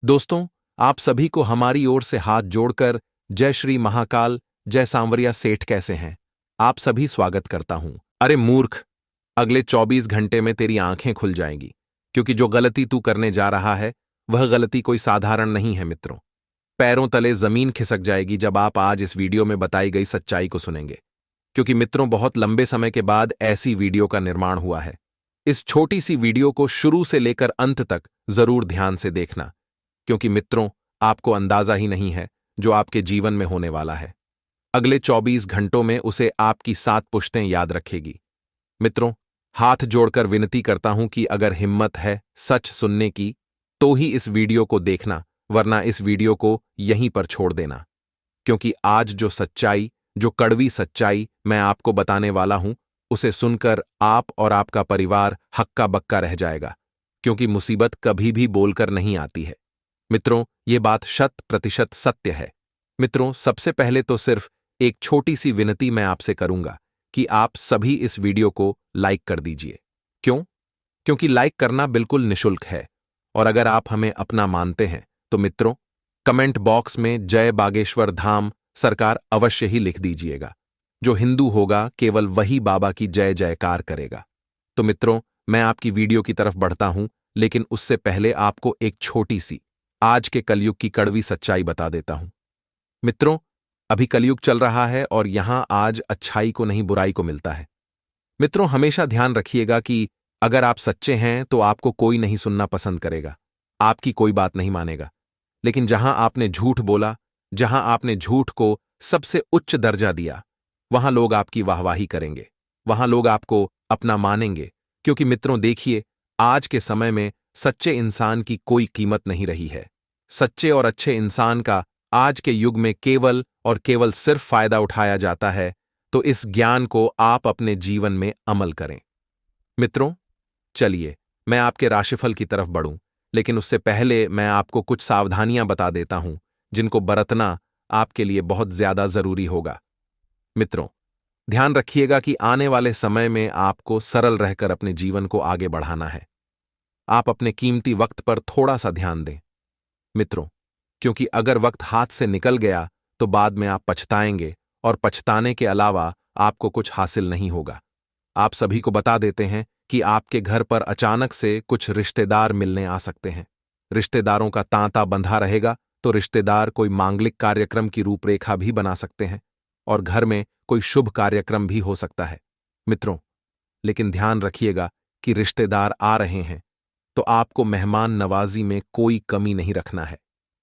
दोस्तों, आप सभी को हमारी ओर से हाथ जोड़कर जय श्री महाकाल, जय सांवरिया सेठ कैसे हैं? आप सभी स्वागत करता हूं। अरे मूर्ख, अगले 24 घंटे में तेरी आंखें खुल जाएंगी, क्योंकि जो गलती तू करने जा रहा है, वह गलती कोई साधारण नहीं है मित्रों। पैरों तले जमीन खिसक जाएगी जब आप आज इस वीडियो में बताई गई सच्चाई को सुनेंगे। क्योंकि मित्रों, बहुत लंबे समय के बाद ऐसी वीडियो का निर्माण हुआ है। इस छोटी सी वीडियो को शुरू से लेकर अंत तक जरूर ध्यान से देखना, क्योंकि मित्रों, आपको अंदाजा ही नहीं है जो आपके जीवन में होने वाला है। अगले 24 घंटों में उसे आपकी 7 पुश्तें याद रखेगी। मित्रों, हाथ जोड़कर विनती करता हूं कि अगर हिम्मत है सच सुनने की, तो ही इस वीडियो को देखना, वरना इस वीडियो को यहीं पर छोड़ देना। क्योंकि आज जो सच्चाई, जो कड़वी सच्चाई मैं आपको बताने वाला हूं, उसे सुनकर आप और आपका परिवार हक्का बक्का रह जाएगा। क्योंकि मुसीबत कभी भी बोलकर नहीं आती है। मित्रों, ये बात 100% सत्य है। मित्रों, सबसे पहले तो सिर्फ एक छोटी सी विनती मैं आपसे करूंगा कि आप सभी इस वीडियो को लाइक कर दीजिए। क्यों? क्योंकि लाइक करना बिल्कुल निशुल्क है। और अगर आप हमें अपना मानते हैं तो मित्रों, कमेंट बॉक्स में जय बागेश्वर धाम सरकार अवश्य ही लिख दीजिएगा। जो हिंदू होगा केवल वही बाबा की जय जयकार करेगा। तो मित्रों, मैं आपकी वीडियो की तरफ बढ़ता हूं, लेकिन उससे पहले आपको एक छोटी सी आज के कलयुग की कड़वी सच्चाई बता देता हूं। मित्रों, अभी कलयुग चल रहा है और यहां आज अच्छाई को नहीं बुराई को मिलता है। मित्रों, हमेशा ध्यान रखिएगा कि अगर आप सच्चे हैं तो आपको कोई नहीं सुनना पसंद करेगा, आपकी कोई बात नहीं मानेगा। लेकिन जहां आपने झूठ बोला, जहां आपने झूठ को सबसे उच्च दर्जा दिया, वहां लोग आपकी वाहवाही करेंगे, वहां लोग आपको अपना मानेंगे। क्योंकि मित्रों देखिए, आज के समय में सच्चे इंसान की कोई कीमत नहीं रही है। सच्चे और अच्छे इंसान का आज के युग में केवल और केवल सिर्फ फायदा उठाया जाता है। तो इस ज्ञान को आप अपने जीवन में अमल करें। मित्रों, चलिए मैं आपके राशिफल की तरफ बढ़ूं, लेकिन उससे पहले मैं आपको कुछ सावधानियां बता देता हूं, जिनको बरतना आपके लिए बहुत ज्यादा जरूरी होगा। मित्रों, ध्यान रखिएगा कि आने वाले समय में आपको सरल रहकर अपने जीवन को आगे बढ़ाना है। आप अपने कीमती वक्त पर थोड़ा सा ध्यान दें मित्रों, क्योंकि अगर वक्त हाथ से निकल गया तो बाद में आप पछताएंगे, और पछताने के अलावा आपको कुछ हासिल नहीं होगा। आप सभी को बता देते हैं कि आपके घर पर अचानक से कुछ रिश्तेदार मिलने आ सकते हैं। रिश्तेदारों का तांता बंधा रहेगा, तो रिश्तेदार कोई मांगलिक कार्यक्रम की रूपरेखा भी बना सकते हैं, और घर में कोई शुभ कार्यक्रम भी हो सकता है मित्रों। लेकिन ध्यान रखिएगा कि रिश्तेदार आ रहे हैं तो आपको मेहमान नवाजी में कोई कमी नहीं रखना है।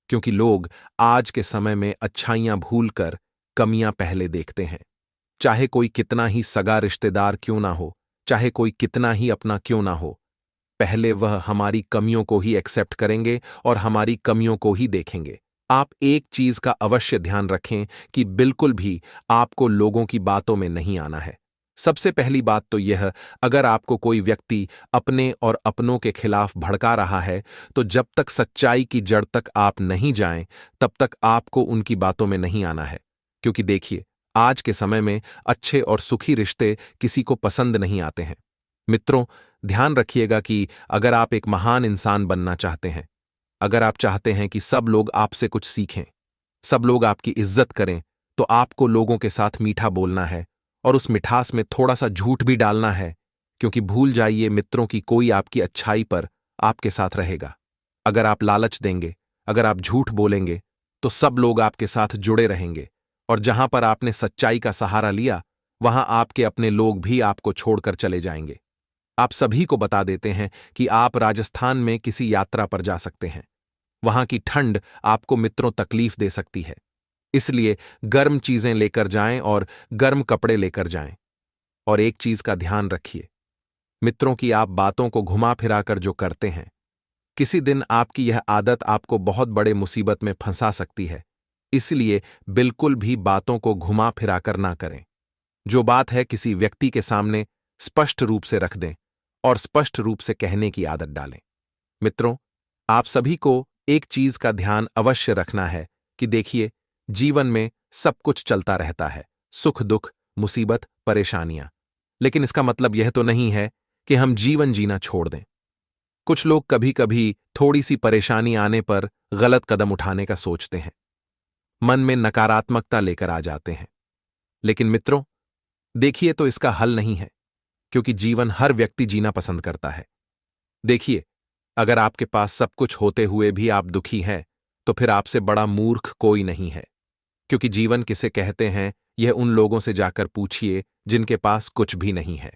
क्योंकि लोग आज के समय में अच्छाइयां भूलकर कमियां पहले देखते हैं। चाहे कोई कितना ही सगा रिश्तेदार क्यों ना हो, चाहे कोई कितना ही अपना क्यों ना हो, पहले वह हमारी कमियों को ही एक्सेप्ट करेंगे और हमारी कमियों को ही देखेंगे। आप एक चीज का अवश्य ध्यान रखें कि बिल्कुल भी आपको लोगों की बातों में नहीं आना है। सबसे पहली बात तो यह, अगर आपको कोई व्यक्ति अपने और अपनों के खिलाफ भड़का रहा है, तो जब तक सच्चाई की जड़ तक आप नहीं जाएं, तब तक आपको उनकी बातों में नहीं आना है। क्योंकि देखिए, आज के समय में अच्छे और सुखी रिश्ते किसी को पसंद नहीं आते हैं। मित्रों, ध्यान रखिएगा कि अगर आप एक महान इंसान बनना चाहते हैं, अगर आप चाहते हैं कि सब लोग आपसे कुछ सीखें, सब लोग आपकी इज्जत करें, तो आपको लोगों के साथ मीठा बोलना है, और उस मिठास में थोड़ा सा झूठ भी डालना है। क्योंकि भूल जाइए मित्रों की कोई आपकी अच्छाई पर आपके साथ रहेगा। अगर आप लालच देंगे, अगर आप झूठ बोलेंगे, तो सब लोग आपके साथ जुड़े रहेंगे, और जहां पर आपने सच्चाई का सहारा लिया, वहां आपके अपने लोग भी आपको छोड़कर चले जाएंगे। आप सभी को बता देते हैं कि आप राजस्थान में किसी यात्रा पर जा सकते हैं। वहां की ठंड आपको मित्रों तकलीफ दे सकती है, इसलिए गर्म चीजें लेकर जाएं और गर्म कपड़े लेकर जाएं। और एक चीज का ध्यान रखिए मित्रों की आप बातों को घुमा फिराकर जो करते हैं, किसी दिन आपकी यह आदत आपको बहुत बड़े मुसीबत में फंसा सकती है। इसलिए बिल्कुल भी बातों को घुमा फिराकर ना करें। जो बात है किसी व्यक्ति के सामने स्पष्ट रूप से रख दें और स्पष्ट रूप से कहने की आदत डालें। मित्रों, आप सभी को एक चीज का ध्यान अवश्य रखना है कि देखिए, जीवन में सब कुछ चलता रहता है, सुख दुख, मुसीबत, परेशानियां। लेकिन इसका मतलब यह तो नहीं है कि हम जीवन जीना छोड़ दें। कुछ लोग कभी कभी थोड़ी सी परेशानी आने पर गलत कदम उठाने का सोचते हैं, मन में नकारात्मकता लेकर आ जाते हैं। लेकिन मित्रों, देखिए तो इसका हल नहीं है, क्योंकि जीवन हर व्यक्ति जीना पसंद करता है। देखिए, अगर आपके पास सब कुछ होते हुए भी आप दुखी हैं, तो फिर आपसे बड़ा मूर्ख कोई नहीं है। क्योंकि जीवन किसे कहते हैं, यह उन लोगों से जाकर पूछिए जिनके पास कुछ भी नहीं है।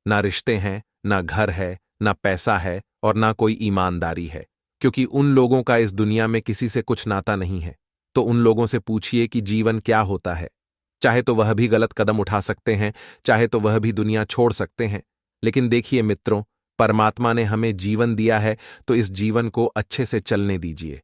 ना रिश्ते हैं, ना घर है, ना पैसा है और ना कोई ईमानदारी है। क्योंकि उन लोगों का इस दुनिया में किसी से कुछ नाता नहीं है। तो उन लोगों से पूछिए कि जीवन क्या होता है। चाहे तो वह भी गलत कदम उठा सकते हैं, चाहे तो वह भी दुनिया छोड़ सकते हैं। लेकिन देखिए मित्रों, परमात्मा ने हमें जीवन दिया है, तो इस जीवन को अच्छे से चलने दीजिए।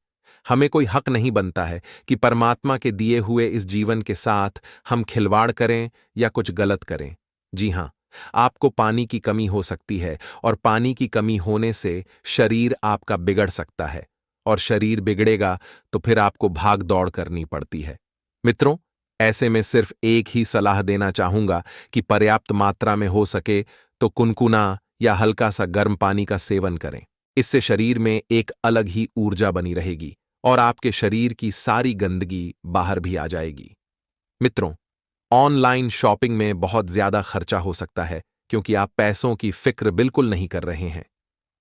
हमें कोई हक नहीं बनता है कि परमात्मा के दिए हुए इस जीवन के साथ हम खिलवाड़ करें या कुछ गलत करें। जी हां, आपको पानी की कमी हो सकती है और पानी की कमी होने से शरीर आपका बिगड़ सकता है, और शरीर बिगड़ेगा तो फिर आपको भाग दौड़ करनी पड़ती है। मित्रों, ऐसे में सिर्फ एक ही सलाह देना चाहूंगा कि पर्याप्त मात्रा में हो सके तो कुनकुना या हल्का सा गर्म पानी का सेवन करें। इससे शरीर में एक अलग ही ऊर्जा बनी रहेगी और आपके शरीर की सारी गंदगी बाहर भी आ जाएगी। मित्रों, ऑनलाइन शॉपिंग में बहुत ज्यादा खर्चा हो सकता है, क्योंकि आप पैसों की फिक्र बिल्कुल नहीं कर रहे हैं।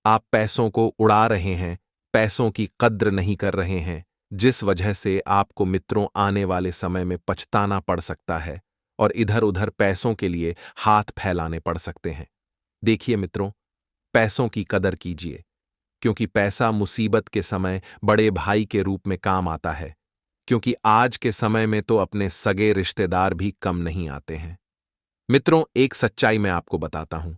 आप पैसों को उड़ा रहे हैं, पैसों की कद्र नहीं कर रहे हैं, जिस वजह से आपको मित्रों आने वाले समय में पछताना पड़ सकता है और इधर उधर पैसों के लिए हाथ फैलाने पड़ सकते हैं। देखिए मित्रों, पैसों की कदर कीजिए, क्योंकि पैसा मुसीबत के समय बड़े भाई के रूप में काम आता है। क्योंकि आज के समय में तो अपने सगे रिश्तेदार भी कम नहीं आते हैं। मित्रों, एक सच्चाई मैं आपको बताता हूं,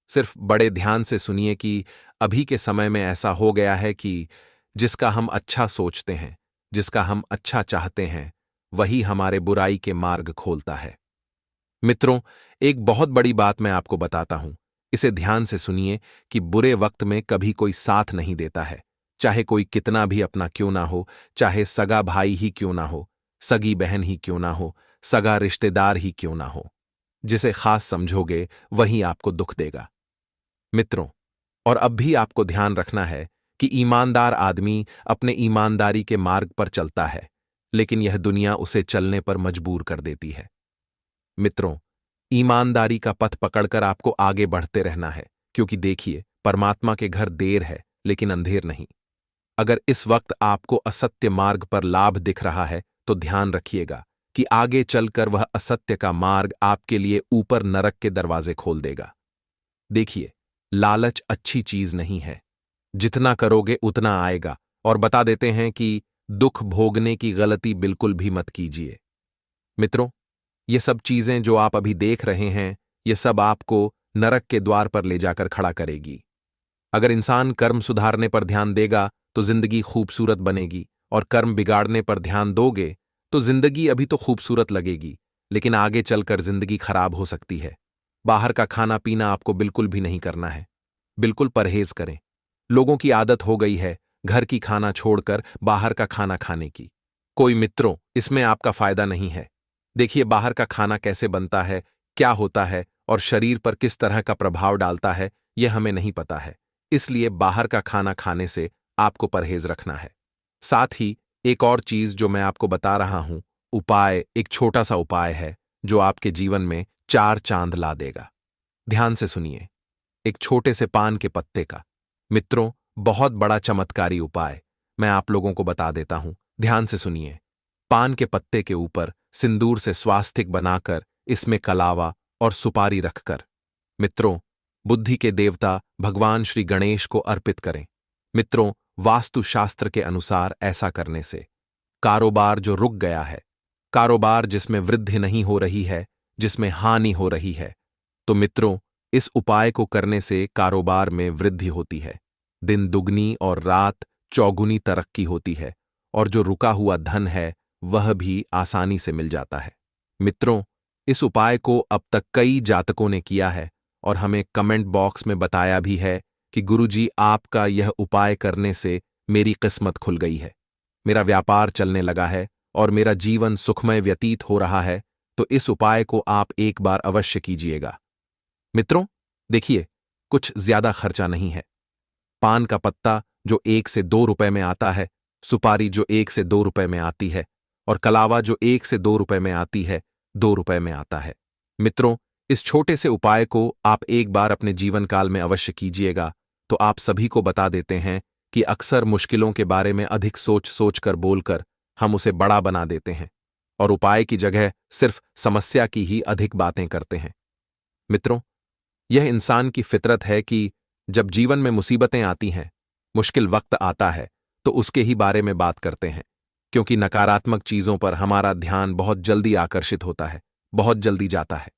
सिर्फ बड़े ध्यान से सुनिए कि अभी के समय में ऐसा हो गया है कि जिसका हम अच्छा सोचते हैं, जिसका हम अच्छा चाहते हैं, वही हमारे बुराई के मार्ग खोलता है। मित्रों, एक बहुत बड़ी बात मैं आपको बताता हूं, इसे ध्यान से सुनिए कि बुरे वक्त में कभी कोई साथ नहीं देता है, चाहे कोई कितना भी अपना क्यों ना हो, चाहे सगा भाई ही क्यों ना हो, सगी बहन ही क्यों ना हो, सगा रिश्तेदार ही क्यों ना हो। जिसे खास समझोगे वही आपको दुख देगा। मित्रों, और अब भी आपको ध्यान रखना है कि ईमानदार आदमी अपने ईमानदारी के मार्ग पर चलता है, लेकिन यह दुनिया उसे चलने पर मजबूर कर देती है। मित्रों, ईमानदारी का पथ पकड़कर आपको आगे बढ़ते रहना है, क्योंकि देखिए, परमात्मा के घर देर है लेकिन अंधेर नहीं। अगर इस वक्त आपको असत्य मार्ग पर लाभ दिख रहा है, तो ध्यान रखिएगा कि आगे चलकर वह असत्य का मार्ग आपके लिए ऊपर नरक के दरवाजे खोल देगा। देखिए, लालच अच्छी चीज नहीं है। जितना करोगे उतना आएगा, और बता देते हैं कि दुख भोगने की गलती बिल्कुल भी मत कीजिए। मित्रों, ये सब चीजें जो आप अभी देख रहे हैं, ये सब आपको नरक के द्वार पर ले जाकर खड़ा करेगी। अगर इंसान कर्म सुधारने पर ध्यान देगा तो जिंदगी खूबसूरत बनेगी, और कर्म बिगाड़ने पर ध्यान दोगे तो जिंदगी अभी तो खूबसूरत लगेगी, लेकिन आगे चलकर जिंदगी खराब हो सकती है। बाहर का खाना पीना आपको बिल्कुल भी नहीं करना है, बिल्कुल परहेज करें। लोगों की आदत हो गई है घर की खाना छोड़कर बाहर का खाना खाने की। कोई मित्रों, इसमें आपका फायदा नहीं है। देखिए, बाहर का खाना कैसे बनता है, क्या होता है और शरीर पर किस तरह का प्रभाव डालता है, यह हमें नहीं पता है। इसलिए बाहर का खाना खाने से आपको परहेज रखना है। साथ ही एक और चीज जो मैं आपको बता रहा हूं, उपाय, एक छोटा सा उपाय है जो आपके जीवन में 4 चांद ला देगा। ध्यान से सुनिए, एक छोटे से पान के पत्ते का। मित्रों, बहुत बड़ा चमत्कारी उपाय मैं आप लोगों को बता देता हूं, ध्यान से सुनिए। पान के पत्ते के ऊपर सिंदूर से स्वास्तिक बनाकर इसमें कलावा और सुपारी रखकर, मित्रों, बुद्धि के देवता भगवान श्री गणेश को अर्पित करें। मित्रों, वास्तुशास्त्र के अनुसार ऐसा करने से कारोबार जो रुक गया है, कारोबार जिसमें वृद्धि नहीं हो रही है, जिसमें हानि हो रही है, तो मित्रों, इस उपाय को करने से कारोबार में वृद्धि होती है, दिन दुगनी और रात चौगुनी तरक्की होती है, और जो रुका हुआ धन है वह भी आसानी से मिल जाता है। मित्रों, इस उपाय को अब तक कई जातकों ने किया है और हमें कमेंट बॉक्स में बताया भी है कि गुरुजी, आपका यह उपाय करने से मेरी किस्मत खुल गई है, मेरा व्यापार चलने लगा है और मेरा जीवन सुखमय व्यतीत हो रहा है। तो इस उपाय को आप एक बार अवश्य कीजिएगा। मित्रों, देखिए, कुछ ज्यादा खर्चा नहीं है। पान का पत्ता जो 1 से 2 रुपए में आता है, सुपारी जो 1 से 2 रुपए में आती है, और कलावा जो 1 से 2 रुपए में आती है, 2 रुपए में आता है। मित्रों, इस छोटे से उपाय को आप एक बार अपने जीवन काल में अवश्य कीजिएगा तो आप सभी को बता देते हैं कि अक्सर मुश्किलों के बारे में अधिक सोच कर बोलकर हम उसे बड़ा बना देते हैं और उपाय की जगह सिर्फ समस्या की ही अधिक बातें करते हैं। मित्रों, यह इंसान की फितरत है कि जब जीवन में मुसीबतें आती हैं, मुश्किल वक्त आता है, तो उसके ही बारे में बात करते हैं, क्योंकि नकारात्मक चीजों पर हमारा ध्यान बहुत जल्दी आकर्षित होता है, बहुत जल्दी जाता है।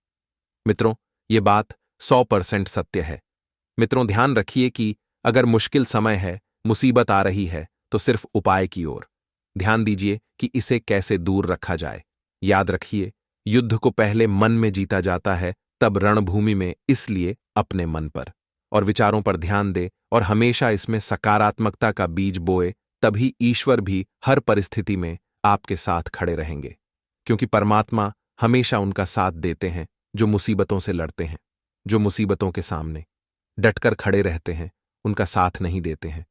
मित्रों, ये बात 100% सत्य है। मित्रों, ध्यान रखिए कि अगर मुश्किल समय है, मुसीबत आ रही है, तो सिर्फ उपाय की ओर ध्यान दीजिए कि इसे कैसे दूर रखा जाए। याद रखिए, युद्ध को पहले मन में जीता जाता है, तब रणभूमि में, इसलिए अपने मन पर और विचारों पर ध्यान दे और हमेशा इसमें सकारात्मकता का बीज बोए, तभी ईश्वर भी हर परिस्थिति में आपके साथ खड़े रहेंगे, क्योंकि परमात्मा हमेशा उनका साथ देते हैं जो मुसीबतों से लड़ते हैं, जो मुसीबतों के सामने डटकर खड़े रहते हैं, उनका साथ नहीं देते हैं,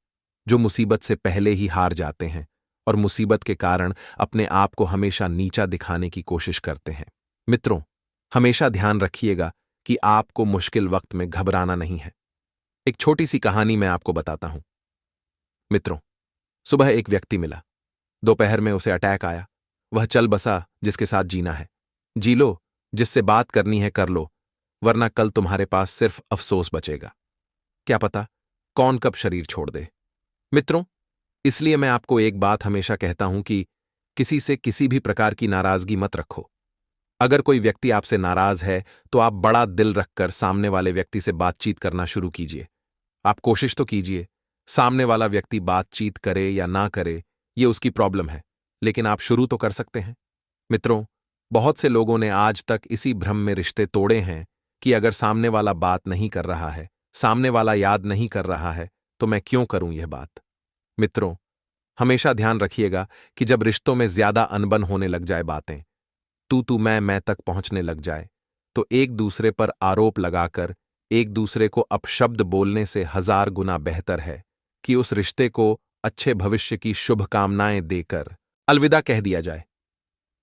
जो मुसीबत से पहले ही हार जाते हैं और मुसीबत के कारण अपने आप को हमेशा नीचा दिखाने की कोशिश करते हैं। मित्रों, हमेशा ध्यान रखिएगा कि आपको मुश्किल वक्त में घबराना नहीं है। एक छोटी सी कहानी मैं आपको बताता हूं। मित्रों, सुबह एक व्यक्ति मिला। दोपहर में उसे अटैक आया। वह चल बसा, जिसके साथ जीना है जी लो, जिससे बात करनी है कर लो, वरना कल तुम्हारे पास सिर्फ अफसोस बचेगा। क्या पता कौन कब शरीर छोड़ दे। मित्रों, इसलिए मैं आपको एक बात हमेशा कहता हूं कि किसी से किसी भी प्रकार की नाराजगी मत रखो। अगर कोई व्यक्ति आपसे नाराज है तो आप बड़ा दिल रखकर सामने वाले व्यक्ति से बातचीत करना शुरू कीजिए। आप कोशिश तो कीजिए। सामने वाला व्यक्ति बातचीत करे या ना करे, ये उसकी प्रॉब्लम है, लेकिन आप शुरू तो कर सकते हैं। मित्रों, बहुत से लोगों ने आज तक इसी भ्रम में रिश्ते तोड़े हैं कि अगर सामने वाला बात नहीं कर रहा है, सामने वाला याद नहीं कर रहा है, तो मैं क्यों करूं यह बात। मित्रों, हमेशा ध्यान रखिएगा कि जब रिश्तों में ज्यादा अनबन होने लग जाए, बातें तू मैं तक पहुंचने लग जाए, तो एक दूसरे पर आरोप लगाकर एक दूसरे को अपशब्द बोलने से 1000 गुना बेहतर है कि उस रिश्ते को अच्छे भविष्य की शुभकामनाएं देकर अलविदा कह दिया जाए।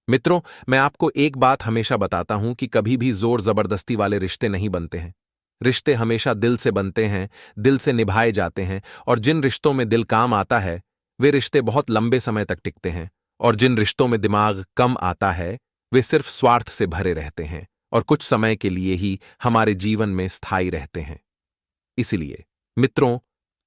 मित्रों, मैं आपको एक बात हमेशा बताता हूं कि कभी भी जोर जबरदस्ती वाले रिश्ते नहीं बनते हैं। रिश्ते हमेशा दिल से बनते हैं, दिल से निभाए जाते हैं, और जिन रिश्तों में दिल काम आता है वे रिश्ते बहुत लंबे समय तक टिकते हैं, और जिन रिश्तों में दिमाग कम आता है वे सिर्फ स्वार्थ से भरे रहते हैं और कुछ समय के लिए ही हमारे जीवन में स्थायी रहते हैं। इसलिए मित्रों,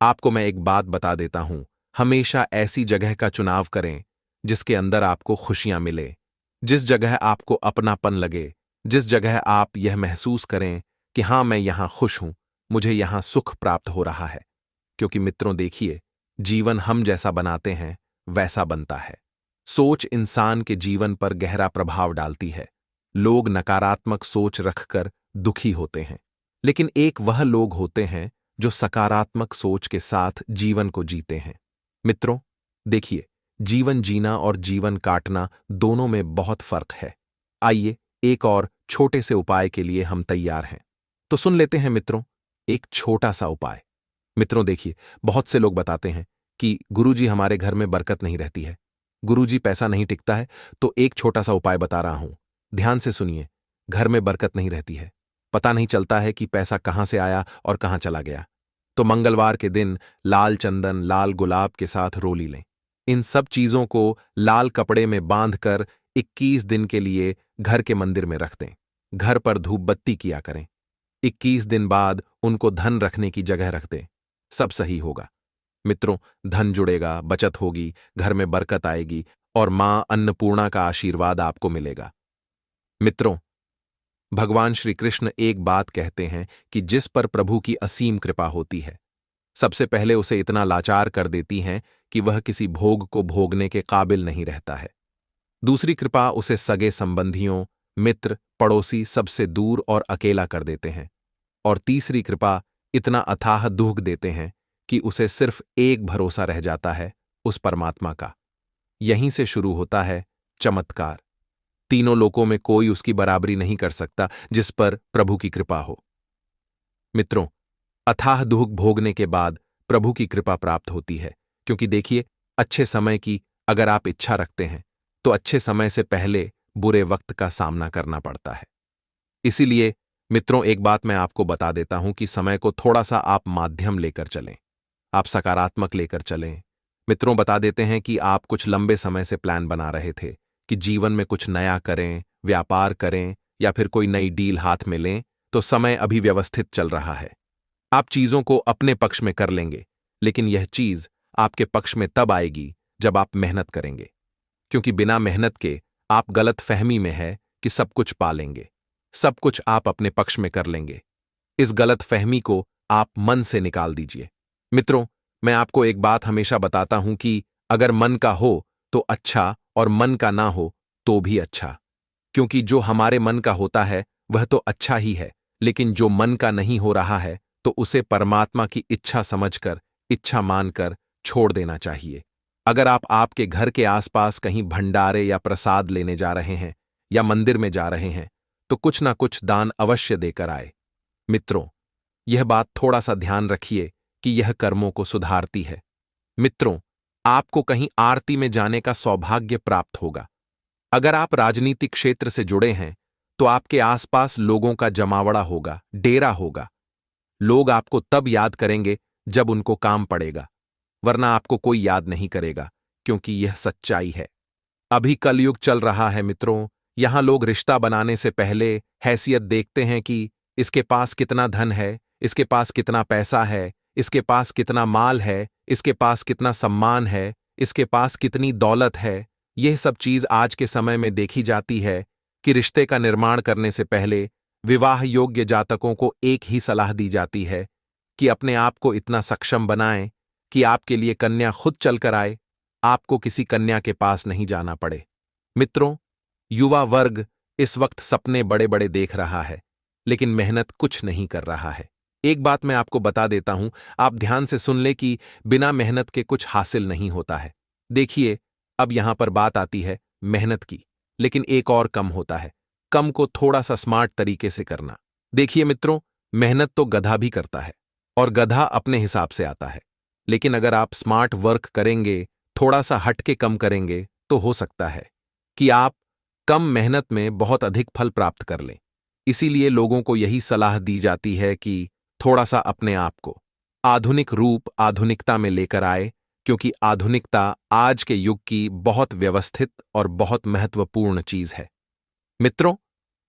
आपको मैं एक बात बता देता हूं, हमेशा ऐसी जगह का चुनाव करें जिसके अंदर आपको खुशियां मिले, जिस जगह आपको अपनापन लगे, जिस जगह आप यह महसूस करें कि हां, मैं यहां खुश हूं, मुझे यहां सुख प्राप्त हो रहा है। क्योंकि मित्रों देखिए, जीवन हम जैसा बनाते हैं वैसा बनता है। सोच इंसान के जीवन पर गहरा प्रभाव डालती है। लोग नकारात्मक सोच रखकर दुखी होते हैं, लेकिन एक वह लोग होते हैं जो सकारात्मक सोच के साथ जीवन को जीते हैं। मित्रों देखिए, जीवन जीना और जीवन काटना दोनों में बहुत फर्क है। आइए एक और छोटे से उपाय के लिए हम तैयार हैं। तो सुन लेते हैं मित्रों, एक छोटा सा उपाय। मित्रों देखिए, बहुत से लोग बताते हैं कि गुरुजी हमारे घर में बरकत नहीं रहती है, गुरुजी पैसा नहीं टिकता है। तो एक छोटा सा उपाय बता रहा हूं, ध्यान से सुनिए। घर में बरकत नहीं रहती है, पता नहीं चलता है कि पैसा कहां से आया और कहां चला गया, तो मंगलवार के दिन लाल चंदन, लाल गुलाब के साथ रोली लें। इन सब चीजों को लाल कपड़े में बांधकर 21 दिन के लिए घर के मंदिर में रख दें। घर पर धूप बत्ती किया करें। 21 दिन बाद उनको धन रखने की जगह रख दें, सब सही होगा। मित्रों, धन जुड़ेगा, बचत होगी, घर में बरकत आएगी और मां अन्नपूर्णा का आशीर्वाद आपको मिलेगा। मित्रों, भगवान श्री कृष्ण एक बात कहते हैं कि जिस पर प्रभु की असीम कृपा होती है, सबसे पहले उसे इतना लाचार कर देती हैं कि वह किसी भोग को भोगने के काबिल नहीं रहता है। दूसरी कृपा उसे सगे संबंधियों, मित्र, पड़ोसी सबसे दूर और अकेला कर देते हैं। और तीसरी कृपा इतना अथाह दुख देते हैं कि उसे सिर्फ एक भरोसा रह जाता है, उस परमात्मा का। यहीं से शुरू होता है चमत्कार। तीनों लोकों में कोई उसकी बराबरी नहीं कर सकता जिस पर प्रभु की कृपा हो। मित्रों, अथाह दुख भोगने के बाद प्रभु की कृपा प्राप्त होती है। क्योंकि देखिए, अच्छे समय की अगर आप इच्छा रखते हैं तो अच्छे समय से पहले बुरे वक्त का सामना करना पड़ता है। इसीलिए मित्रों, एक बात मैं आपको बता देता हूं कि समय को थोड़ा सा आप माध्यम लेकर चलें, आप सकारात्मक लेकर चलें। मित्रों, बता देते हैं कि आप कुछ लंबे समय से प्लान बना रहे थे कि जीवन में कुछ नया करें, व्यापार करें या फिर कोई नई डील हाथ में लें, तो समय अभी व्यवस्थित चल रहा है। आप चीजों को अपने पक्ष में कर लेंगे, लेकिन यह चीज आपके पक्ष में तब आएगी जब आप मेहनत करेंगे। क्योंकि बिना मेहनत के आप गलत फहमी में है कि सब कुछ पा लेंगे, सब कुछ आप अपने पक्ष में कर लेंगे। इस गलत फहमी को आप मन से निकाल दीजिए। मित्रों, मैं आपको एक बात हमेशा बताता हूं कि अगर मन का हो तो अच्छा और मन का ना हो तो भी अच्छा। क्योंकि जो हमारे मन का होता है वह तो अच्छा ही है, लेकिन जो मन का नहीं हो रहा है तो उसे परमात्मा की इच्छा समझकर, इच्छा मानकर छोड़ देना चाहिए। अगर आप आपके घर के आसपास कहीं भंडारे या प्रसाद लेने जा रहे हैं या मंदिर में जा रहे हैं तो कुछ ना कुछ दान अवश्य देकर आए। मित्रों, यह बात थोड़ा सा ध्यान रखिए कि यह कर्मों को सुधारती है। मित्रों, आपको कहीं आरती में जाने का सौभाग्य प्राप्त होगा। अगर आप राजनीतिक क्षेत्र से जुड़े हैं तो आपके आसपास लोगों का जमावड़ा होगा, डेरा होगा। लोग आपको तब याद करेंगे जब उनको काम पड़ेगा, वरना आपको कोई याद नहीं करेगा, क्योंकि यह सच्चाई है। अभी कलयुग चल रहा है मित्रों, यहां लोग रिश्ता बनाने से पहले हैसियत देखते हैं कि इसके पास कितना धन है, इसके पास कितना पैसा है, इसके पास कितना माल है, इसके पास कितना सम्मान है, इसके पास कितनी दौलत है। यह सब चीज आज के समय में देखी जाती है कि रिश्ते का निर्माण करने से पहले विवाह योग्य जातकों को एक ही सलाह दी जाती है कि अपने आप को इतना सक्षम बनाएं कि आपके लिए कन्या खुद चलकर आए, आपको किसी कन्या के पास नहीं जाना पड़े। मित्रों, युवा वर्ग इस वक्त सपने बड़े बड़े देख रहा है, लेकिन मेहनत कुछ नहीं कर रहा है। एक बात मैं आपको बता देता हूं, आप ध्यान से सुन ले कि बिना मेहनत के कुछ हासिल नहीं होता है। देखिए, अब यहां पर बात आती है मेहनत की, लेकिन एक और कम होता है, कम को थोड़ा सा स्मार्ट तरीके से करना। देखिए मित्रों, मेहनत तो गधा भी करता है और गधा अपने हिसाब से आता है, लेकिन अगर आप स्मार्ट वर्क करेंगे, थोड़ा सा हट के कम करेंगे, तो हो सकता है कि आप कम मेहनत में बहुत अधिक फल प्राप्त कर लें। इसीलिए लोगों को यही सलाह दी जाती है कि थोड़ा सा अपने आप को आधुनिक रूप, आधुनिकता में लेकर आए, क्योंकि आधुनिकता आज के युग की बहुत व्यवस्थित और बहुत महत्वपूर्ण चीज है। मित्रों,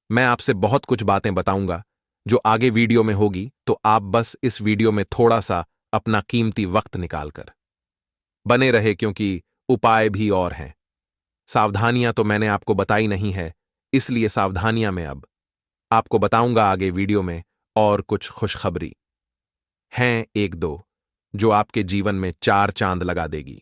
मैं आपसे बहुत कुछ बातें बताऊंगा जो आगे वीडियो में होगी, तो आप बस इस वीडियो में थोड़ा सा अपना कीमती वक्त निकालकर बने रहे, क्योंकि उपाय भी और हैं। सावधानियां तो मैंने आपको बताई नहीं है, इसलिए सावधानियां मैं अब आपको बताऊंगा आगे वीडियो में। और कुछ खुशखबरी हैं एक दो जो आपके जीवन में चार चांद लगा देगी।